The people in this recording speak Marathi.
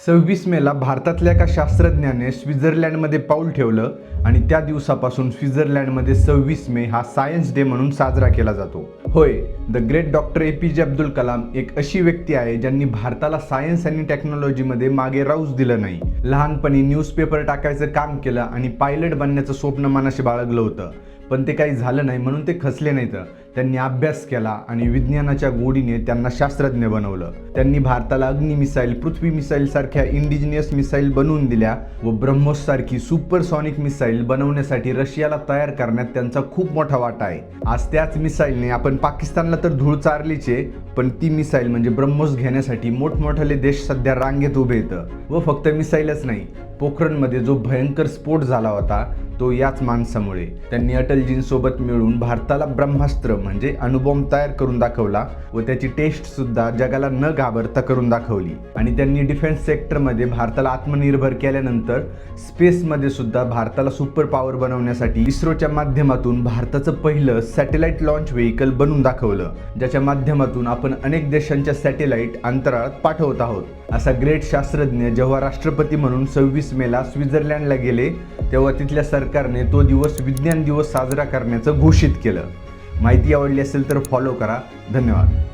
26 मेला भारतातल्या एका शास्त्रज्ञाने स्वित्झर्लंडमध्ये पाऊल ठेवलं आणि त्या दिवसापासून स्वित्झर्लंडमध्ये 26 मे हा सायन्स डे म्हणून साजरा केला जातो. होय, the great doctor APJ Abdul Kalam एक अशी व्यक्ती आहे ज्यांनी भारताला सायन्स आणि टेक्नॉलॉजीमध्ये मागे राहूच दिलं नाही. लहानपणी न्यूजपेपर टाकायचं काम केलं आणि पायलट बनण्याचं स्वप्न मनाशी बाळगलं होतं, पण ते काही झालं नाही म्हणून ते खचले नाहीत. त्यांनी अभ्यास केला आणि विज्ञानाच्या गोडीने त्यांना शास्त्रज्ञ बनवलं. त्यांनी भारताला अग्नी मिसाईल, पृथ्वी मिसाईल सारख्या इंडिजिनियस मिसाईल बनवून दिल्या व ब्रह्मोस सारखी सुपरसॉनिक मिसाईल बनवण्यासाठी रशियाला तयार करण्यात त्यांचा खूप मोठा वाटा आहे. आज त्याच मिसाईलने आपण पाकिस्तानला तर धूळ चारलीचे, पण ती मिसाईल म्हणजे ब्रह्मोस घेण्यासाठी मोठमोठाले देश सध्या रांगेत उभे येतं. व फक्त मिसाईलच नाही, पोखरणमध्ये जो भयंकर स्फोट झाला होता तो याच माणसामुळे. त्यांनी अटलजींसोबत मिळून भारताला ब्रह्मास्त्र म्हणजे अणुबॉम्ब तयार करून दाखवला व त्याची टेस्ट सुद्धा जगाला न घाबरता करून दाखवली. आणि त्यांनी डिफेन्स सेक्टरमध्ये भारताला आत्मनिर्भर केल्यानंतर स्पेसमध्ये सुद्धा भारताला सुपर पॉवर बनवण्यासाठी इस्रोच्या माध्यमातून भारताचं पहिलं सॅटेलाइट लॉन्च व्हेकल बनवून दाखवलं, ज्याच्या माध्यमातून आपण अनेक देशांच्या सॅटेलाइट अंतराळात पाठवत आहोत. असा ग्रेट शास्त्रज्ञ जेव्हा राष्ट्रपती म्हणून 26 मेला स्वित्झर्लंडला गेले तेव्हा तिथल्या सरकारने तो दिवस विज्ञान दिवस साजरा करण्याचं घोषित केलं. माहिती आवडली असेल तर फॉलो करा. धन्यवाद.